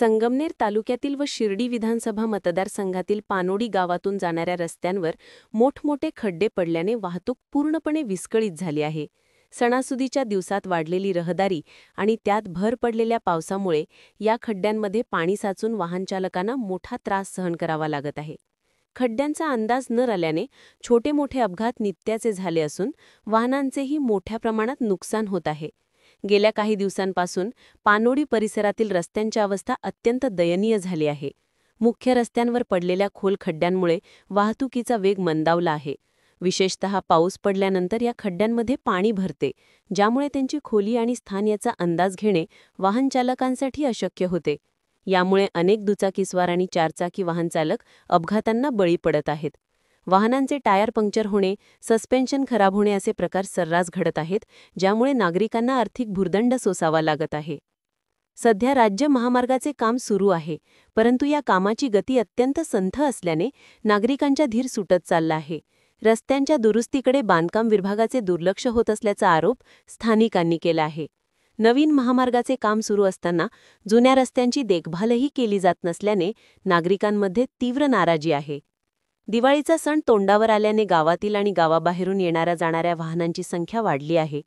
संगमनेर तालुक्यातील व शिर्डी विधानसभा मतदारसंघातील पानोडी गावातून जाणाऱ्या रस्त्यांवर मोठमोठे खड्डे पडल्याने वाहतूक पूर्णपणे विस्कळीत झाली आहे। सणासुदीच्या दिवसात वाढलेली रहदारी आणि त्यात भर पडलेल्या पावसामुळे या खड्ड्यांमध्ये पाणी साचून वाहनचालकांना मोठा त्रास सहन करावा लागत आहे। खड्ड्यांचा अंदाज न आल्याने छोटे मोठे अपघात नित्याचे झाले असून वाहनांचेही मोठ्या प्रमाणात नुकसान होत आहे। गेल्या काही दिवसांपासून पानोडी परिसरातील रस्त्यांची अवस्था अत्यंत दयनीय झाली आहे। मुख्य रस्त्यांवर पडलेल्या खोल खड्ड्यांमुळे वाहतुकीचा वेग मंदावला आहे। विशेषतः पाऊस पडल्यानंतर या खड्ड्यांमध्ये पाणी भरते, ज्यामुळे त्यांची खोली आणि स्थान याचा अंदाज घेणे वाहनचालकांसाठी अशक्य होते। यामुळे अनेक दुचाकीस्वार आणि चारचाकी वाहनचालक अपघातांना बळी पडत आहेत। वाहनांचे टायर पंक्चर होणे, सस्पेन्शन खराब होणे असे प्रकार सर्रास घडत आहेत, ज्यामुळे नागरिकांना आर्थिक भुर्दंड सोसावा लागत आहे। सध्या राज्य महामार्गाचे काम सुरू आहे, परंतु या कामाची गती अत्यंत संथ असल्याने नागरिकांचा धीर सुटत चालला आहे। रस्त्यांच्या दुरुस्तीकडे बांधकाम विभागाचे दुर्लक्ष होत असल्याचा आरोप स्थानिकांनी केला आहे। नवीन महामार्गाचे काम सुरू असताना जुन्या रस्त्यांची देखभालही केली जात नसल्याने नागरिकांमध्ये तीव्र नाराजी आहे। दिवाळीचा सण तोंडावर आल्याने गावातील आणि गावाबाहेरून येणाऱ्या जाणाऱ्या वाहनांची संख्या वाढली आहे।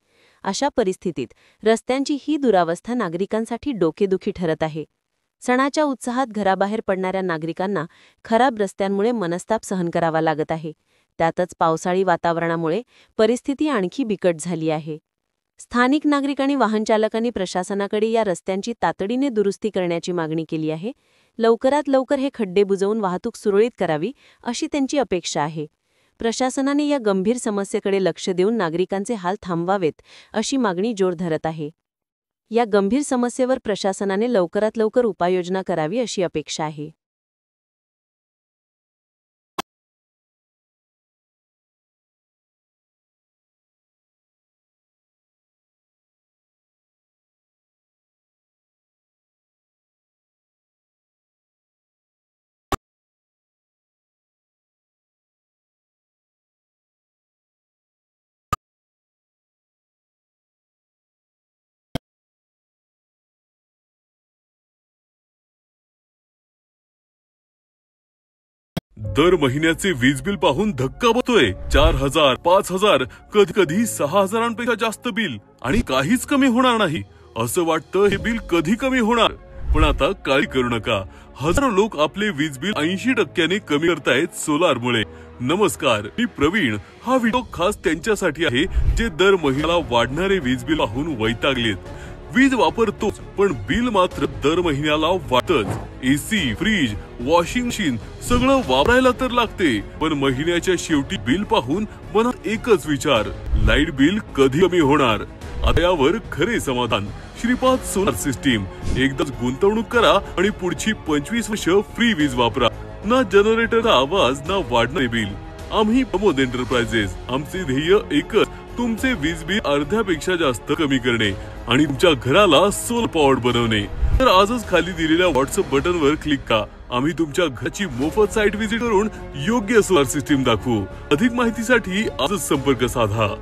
अशा परिस्थितीत रस्त्यांची ही दुरावस्था नागरिकांसाठी डोकेदुखी ठरत आहे। सणाच्या उत्साहात घराबाहेर पडणाऱ्या नागरिकांना खराब रस्त्यांमुळे मनस्ताप सहन करावा लागत आहे। त्यातच पावसाळी वातावरणामुळे परिस्थिती आणखी बिकट झाली आहे। स्थानिक नागरिक आणि वाहनचालकांनी प्रशासनाकडे या रस्त्यांची तातडीने दुरुस्ती करण्याची मागणी केली आहे। लवकरात लवकर हे खड्डे बुजवून वाहतूक सुरळीत करावी अशी त्यांची अपेक्षा आहे। प्रशासनाने या गंभीर समस्येकडे लक्ष देऊन नागरिकांचे हाल थांबवावेत अशी मागणी जोर धरत आहे। या गंभीर समस्येवर प्रशासनाने लवकरात लवकर उपाययोजना करावी अशी अपेक्षा आहे। दर महिन्याचे वीज बिल पाहून धक्का बसतोय। 4000, 5000, कधी कधी 6000पेक्षा जास्त बिल आणि काहीच कमी होणार नाही असं वाटतं। हे बिल कधी कमी होणार? पण आता काळजी करू नका, हजारो लोक आपले वीज बिल 80% कमी करतायत सोलारमुळे। नमस्कार, मी प्रवीण। हा व्हिडिओ खास त्यांच्यासाठी आहे जे दर महिन्याला वाढणारे वीज बिल पाहून वैतागलेत। वीज वापरतोच पण बिल मात्र दर महिन्याला वाढतच। एसी, फ्रीज, वॉशिंग मशीन सगळं वापरायला तर लागते, पण महिन्याच्या शेवटी बिल पाहून मनात एकच विचार, लाईट बिल कधी कमी होणार? आता यावर खरे समाधान श्रीपाद सोलार सिस्टीम। एकदाच गुंतवणूक करा आणि पुढची 25 वर्ष फ्री वीज वापरा। ना जनरेटरचा आवाज, ना वाढणारे बिल। आम्ही प्रमोद एंटरप्राइजेस, आमचे ध्येय एकच, तुमचे वीज बिल अर्ध्यापेक्षा जास्त कमी करणे आणि तुमच्या घराला सोलर पॉवर्ड बनवणे। तर आजच खाली दिलेल्या व्हॉट्सअप बटनवर क्लिक करा। आम्ही तुमच्या घराची मोफत साइट व्हिजिट करून योग्य सोलार सिस्टीम दाखवू। अधिक माहितीसाठी आजच संपर्क साधा।